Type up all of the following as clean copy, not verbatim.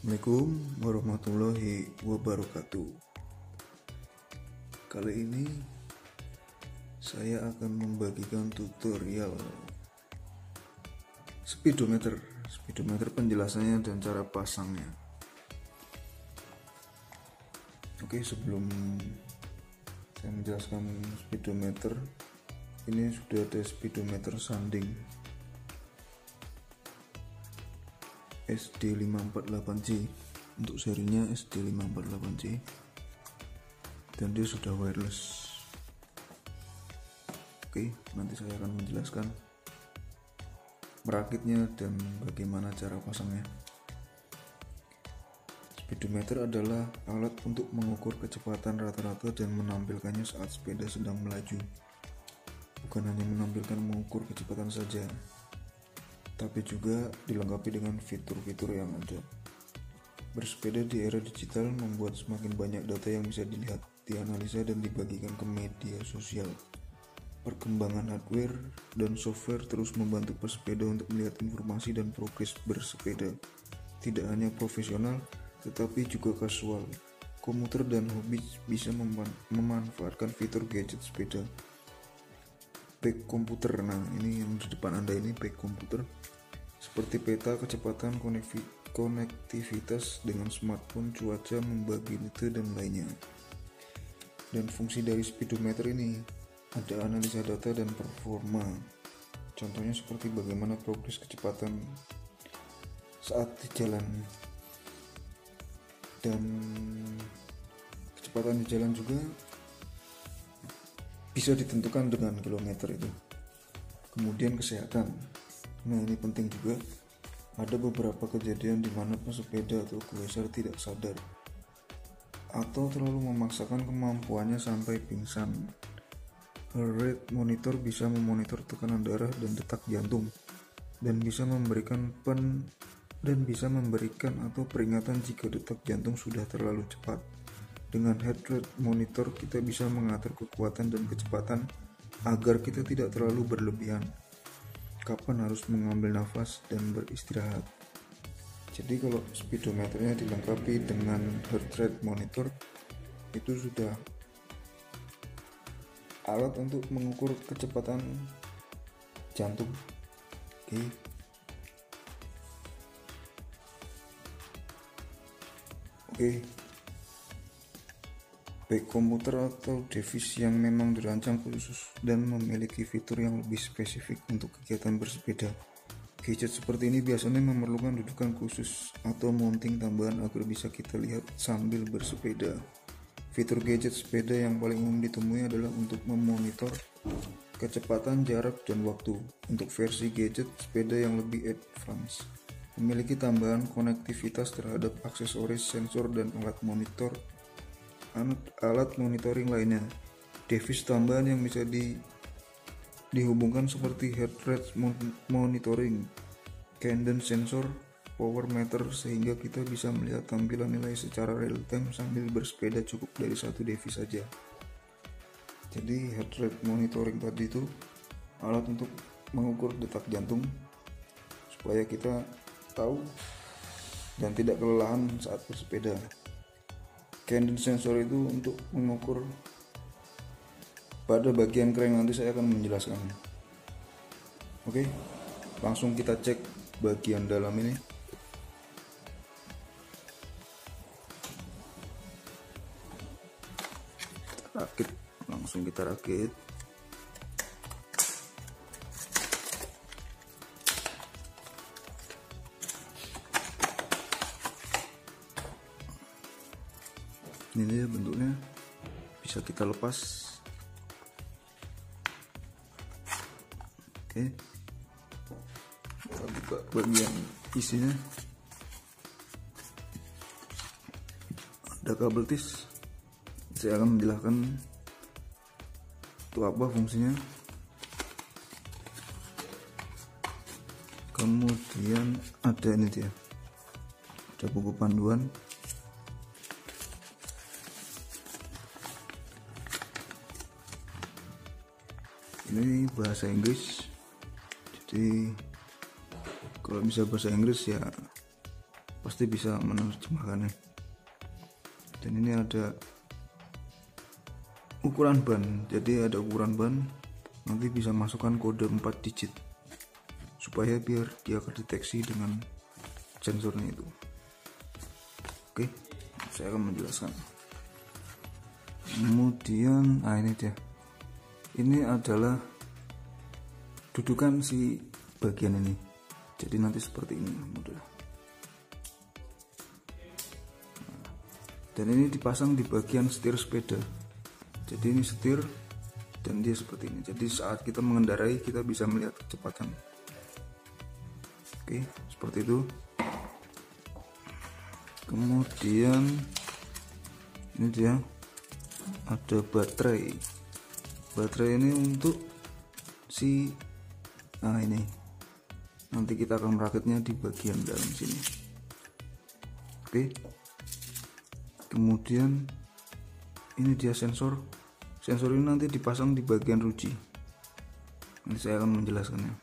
Assalamualaikum warahmatullahi wabarakatuh. Kali ini saya akan membagikan tutorial speedometer penjelasannya dan cara pasangnya. Oke, sebelum saya menjelaskan speedometer, ini sudah ada speedometer sanding SD548J, untuk serinya SD548J, dan dia sudah wireless. Oke, nanti saya akan menjelaskan merakitnya dan bagaimana cara pasangnya. Speedometer adalah alat untuk mengukur kecepatan rata-rata dan menampilkannya saat sepeda sedang melaju. Bukan hanya mengukur kecepatan saja, tapi juga dilengkapi dengan fitur-fitur yang ada. Bersepeda di era digital membuat semakin banyak data yang bisa dilihat, dianalisa, dan dibagikan ke media sosial. Perkembangan hardware dan software terus membantu pesepeda untuk melihat informasi dan progres bersepeda. Tidak hanya profesional, tetapi juga kasual, komuter, dan hobi bisa memanfaatkan fitur gadget sepeda. Back komputer, nah ini yang di depan Anda ini back komputer, seperti peta kecepatan, konektivitas dengan smartphone, cuaca, membagi rute, dan lainnya. Dan fungsi dari speedometer ini ada analisa data dan performa. Contohnya seperti bagaimana progres kecepatan saat di jalan, dan kecepatan di jalan juga bisa ditentukan dengan kilometer itu. Kemudian kesehatan. Nah, ini penting juga. Ada beberapa kejadian di mana pesepeda atau cruiser tidak sadar atau terlalu memaksakan kemampuannya sampai pingsan. Heart rate monitor bisa memonitor tekanan darah dan detak jantung, dan bisa memberikan atau peringatan jika detak jantung sudah terlalu cepat. Dengan heart rate monitor kita bisa mengatur kekuatan dan kecepatan agar kita tidak terlalu berlebihan, kapan harus mengambil nafas dan beristirahat. Jadi kalau speedometernya dilengkapi dengan heart rate monitor, itu sudah alat untuk mengukur kecepatan jantung. Oke. Baik komputer atau device yang memang dirancang khusus dan memiliki fitur yang lebih spesifik untuk kegiatan bersepeda. Gadget seperti ini biasanya memerlukan dudukan khusus atau mounting tambahan agar bisa kita lihat sambil bersepeda. Fitur gadget sepeda yang paling umum ditemui adalah untuk memonitor kecepatan, jarak, dan waktu. Untuk versi gadget sepeda yang lebih advance, memiliki tambahan konektivitas terhadap aksesoris, sensor, dan alat monitoring lainnya. Device tambahan yang bisa dihubungkan seperti heart rate monitoring, cadence sensor, power meter, sehingga kita bisa melihat tampilan nilai secara real time sambil bersepeda cukup dari satu device saja. Jadi heart rate monitoring tadi itu alat untuk mengukur detak jantung supaya kita tahu dan tidak kelelahan saat bersepeda. Cadence sensor itu untuk mengukur pada bagian crank, nanti saya akan menjelaskannya. Oke, langsung kita cek bagian dalam ini. Langsung kita rakit. Ini dia bentuknya, bisa kita lepas. Oke, kita buka bagian isinya. Ada kabel tis. Saya akan menjelaskan itu apa fungsinya. Kemudian ada ini dia, ada buku panduan. Ini bahasa Inggris, jadi kalau bisa bahasa Inggris ya pasti bisa menerjemahkannya. Dan ini ada ukuran ban, jadi ada ukuran ban, nanti bisa masukkan kode 4 digit supaya biar dia kedeteksi dengan sensornya itu. Oke, saya akan menjelaskan. Kemudian ini dia, ini adalah dudukan si bagian ini, jadi nanti seperti ini modelnya. Dan ini dipasang di bagian setir sepeda, jadi ini setir dan dia seperti ini, jadi saat kita mengendarai kita bisa melihat kecepatan. Oke, seperti itu. Kemudian ini dia, ada baterai ini untuk si ini nanti kita akan merakitnya di bagian dalam sini. Oke, kemudian ini dia sensor ini nanti dipasang di bagian ruji, nanti saya akan menjelaskannya.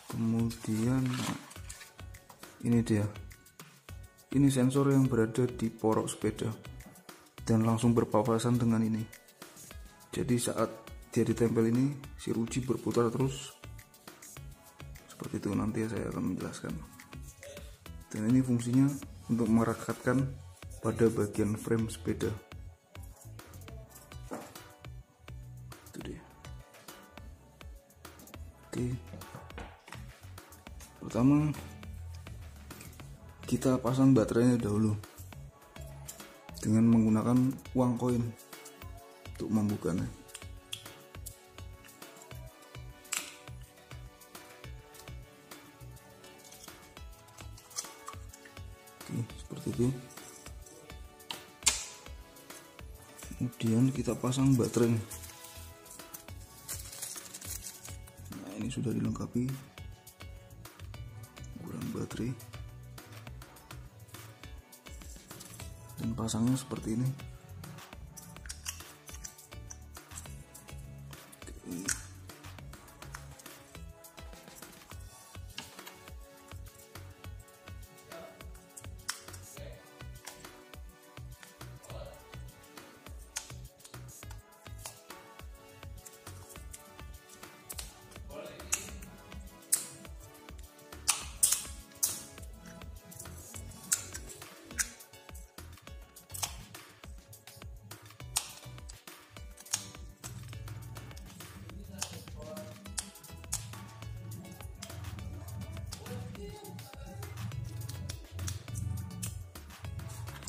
Kemudian ini dia, ini sensor yang berada di porok sepeda dan langsung berpapasan dengan ini, jadi saat dia ditempel ini si ruji berputar terus seperti itu, nanti saya akan menjelaskan. Dan ini fungsinya untuk merekatkan pada bagian frame sepeda. Itu dia. Oke, pertama kita pasang baterainya dahulu dengan menggunakan uang koin untuk membukanya. Oke, seperti itu. Kemudian kita pasang baterai. Nah, ini sudah dilengkapi ukuran baterai dan pasangnya seperti ini.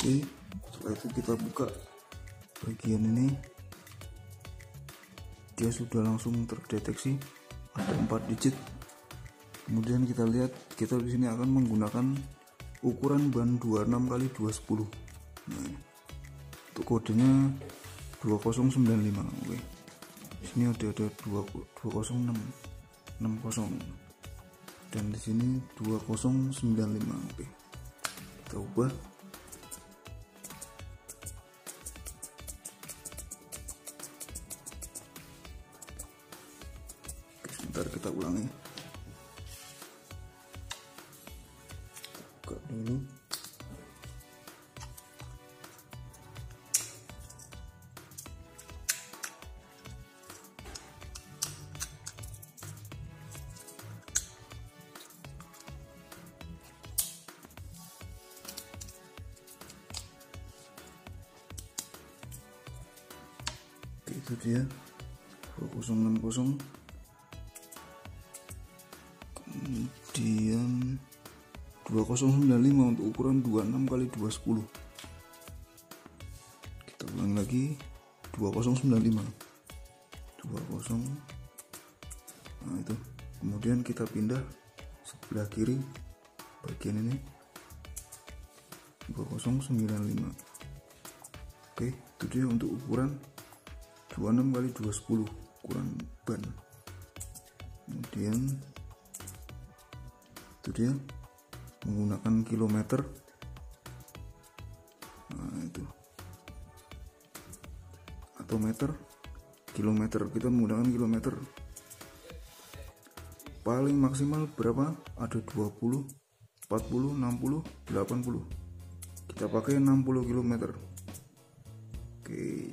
Oke, setelah itu kita buka bagian ini, dia sudah langsung terdeteksi ada 4 digit. Kemudian kita lihat, kita di sini akan menggunakan ukuran ban 26x210. Nah, untuk kodenya 2095. Oke, di sini ada 20660 dan di sini 2095. Oke, kita ubah. Sebentar, kita ulangi. Buka dulu. Oke, itu dia 2060. Kemudian 2095 untuk ukuran 26x210. Kita ulang lagi, 2095 20. Nah, itu. Kemudian kita pindah sebelah kiri bagian ini 2095. Oke, itu dia untuk ukuran 26x210 ukuran ban. Kemudian itu dia menggunakan kilometer. Nah, itu atau meter, kilometer, kita menggunakan kilometer. Paling maksimal berapa? Ada 20 40, 60, 80. Kita pakai 60 km. Oke,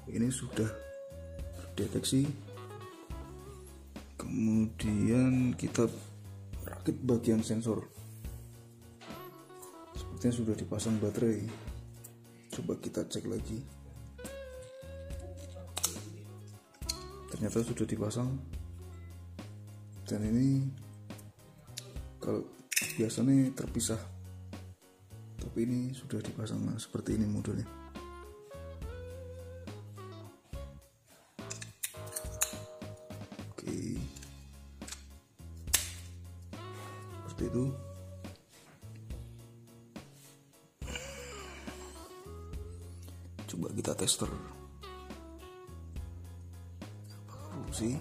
ini sudah deteksi. Kemudian kita rakit bagian sensor. Sepertinya sudah dipasang baterai. Coba kita cek lagi. Ternyata sudah dipasang. Dan ini kalau biasanya terpisah, tapi ini sudah dipasang. Nah, seperti ini modelnya. Oke, seperti itu. Coba kita tester fungsi.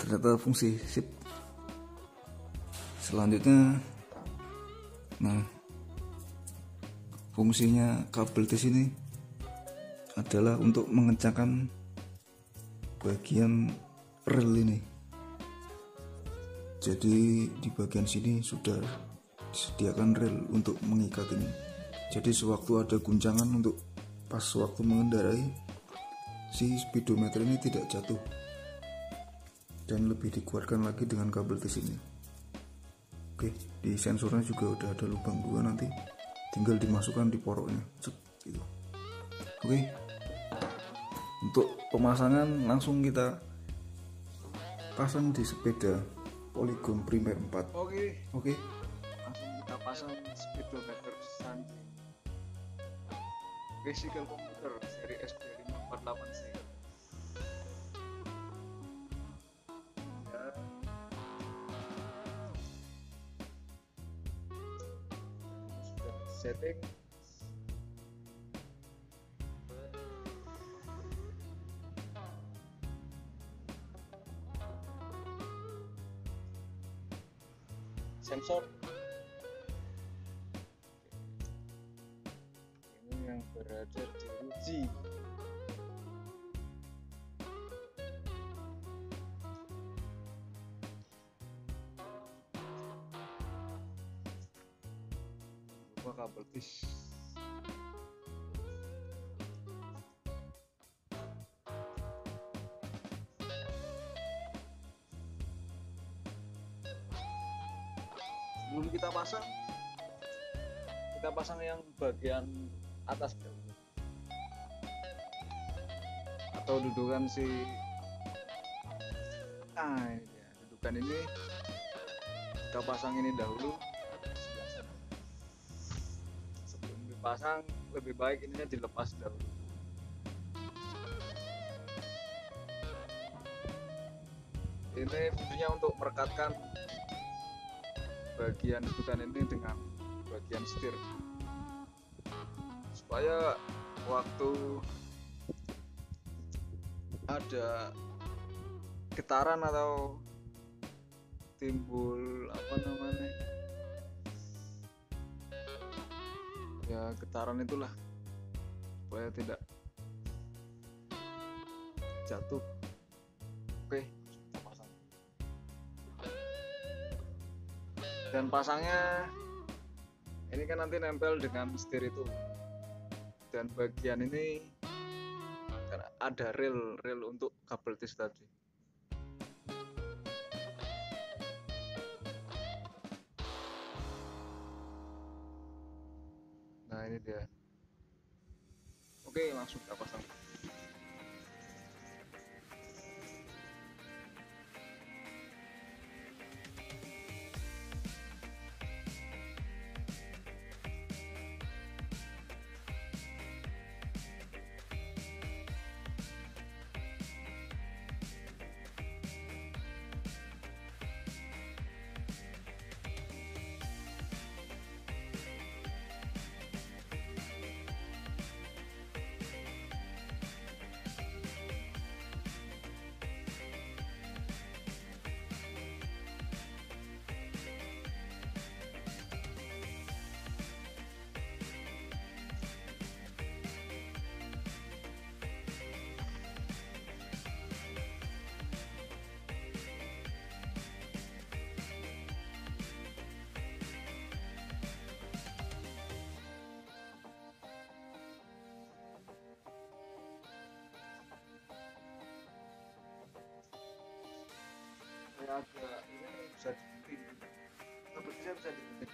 Ternyata fungsi, sip. Selanjutnya, nah, fungsinya kabel di sini adalah untuk mengencangkan bagian rel ini. Jadi di bagian sini sudah disediakan rel untuk mengikat ini. Jadi sewaktu ada guncangan, untuk pas waktu mengendarai, si speedometer ini tidak jatuh. Dan lebih dikuatkan lagi dengan kabel di sini. Oke, di sensornya juga udah ada lubang 2, nanti tinggal dimasukkan di poroknya. Gitu. Oke, untuk pemasangan langsung kita pasang di sepeda Polygon Primer 4. Oke. Langsung kita pasang speedometer Sanji Bicycle Computer seri SB548C. Sudah setting. Sensor ini yang berada di ruji. Lupa kabel tis. Sebelum kita pasang yang bagian atas dulu, atau dudukan si ini dia. Dudukan ini kita pasang ini dahulu. Sebelum dipasang, lebih baik ininya dilepas dahulu. Ini fungsinya untuk merekatkan bagian dudukan ini dengan bagian setir, supaya waktu ada getaran atau timbul getaran itulah, supaya tidak jatuh. Oke, kita pasang. Dan pasangnya ini kan nanti nempel dengan setir itu, dan bagian ini ada rel untuk kabel tis tadi. Nah, ini dia. Oke, langsung kita pasang. kayak agak ini bisa diikutin, kompetisinya bisa diikutin.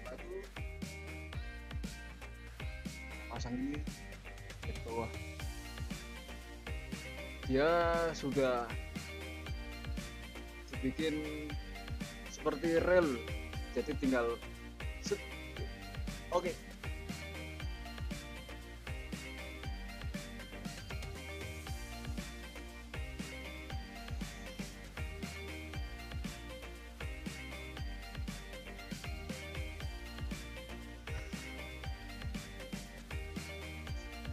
Lalu pasang ini di bawah, dia sudah dibikin seperti rel, jadi tinggal set. Oke.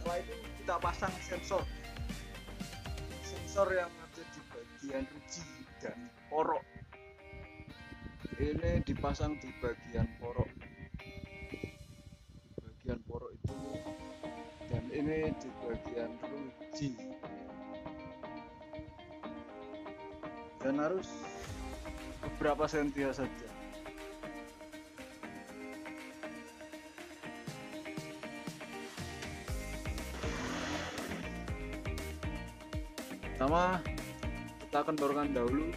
Setelah itu kita pasang sensor yang ada di bagian ruji dan porok. Ini dipasang di bagian porok itu, dan ini di bagian ruji, dan harus beberapa senti saja. Pertama kita kendorkan dahulu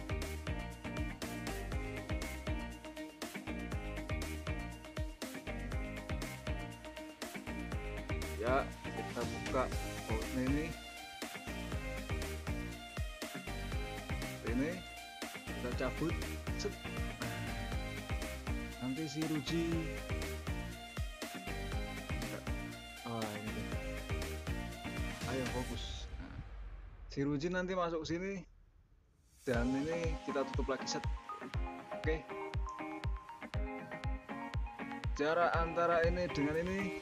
ya, kita buka bautnya ini kita cabut, set. Nanti si ruji ini, ayo fokus. Si ruji nanti masuk sini, dan ini kita tutup lagi, set. Oke. Jarak antara ini dengan ini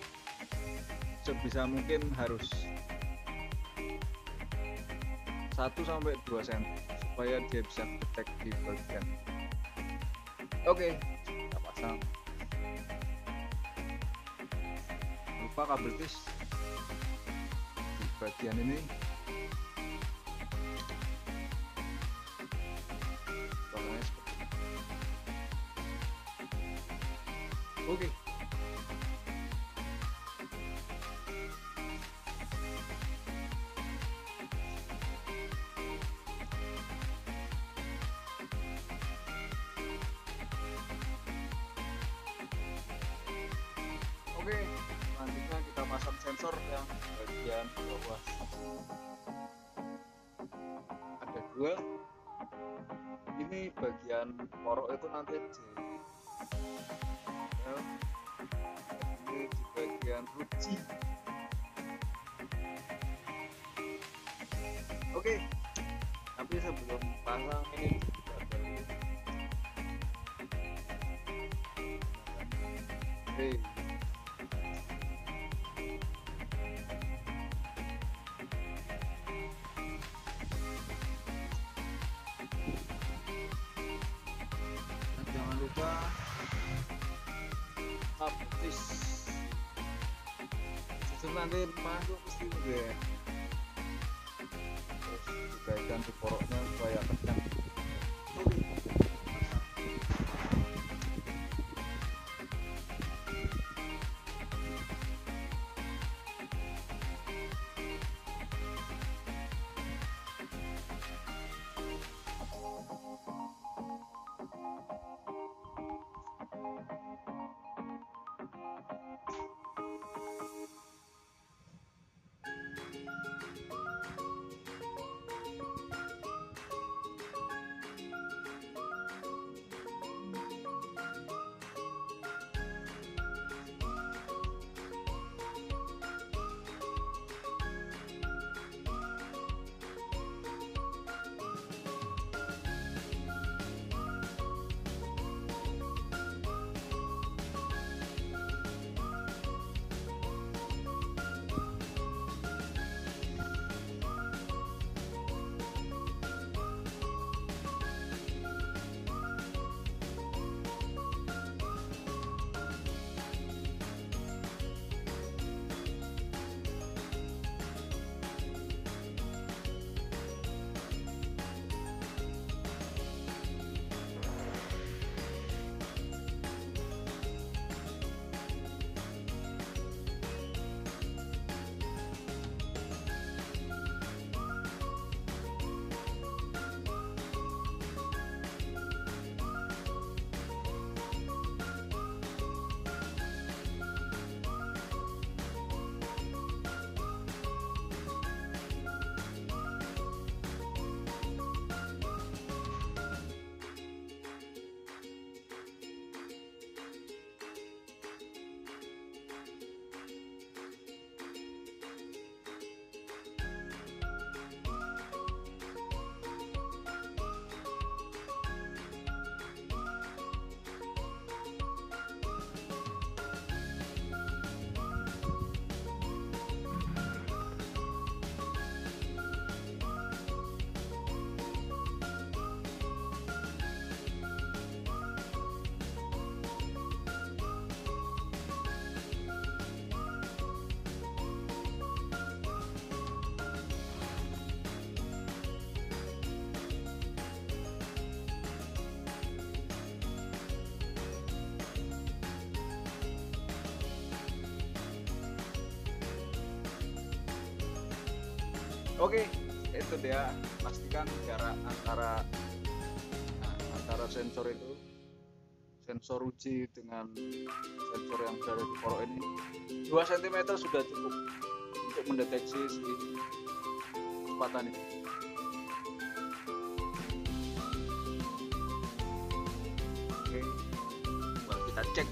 sebisa mungkin harus 1-2 cm supaya dia bisa ketek di bagian. Oke, kita pasang. Lupa kabel tis di bagian ini. Oke. Oke, selanjutnya kita pasang sensor yang bagian bawah. Ada 2. Ini bagian porok itu nanti ini di bagian ruji. Oke, tapi sebelum pasang ini kita perlu jangan lupa habis itu nanti masuk ke sini deh, terus juga ganti poroknya supaya kencang. Oke, itu dia, pastikan jarak antara sensor itu, sensor uji dengan sensor yang berada di korok ini 2 cm sudah cukup untuk mendeteksi si kecepatan ini. Oke, mari kita cek.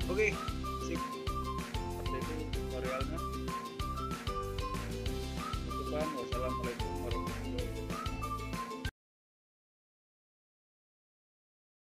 Oke, sip. Seperti itu tutorialnya. Tutupan,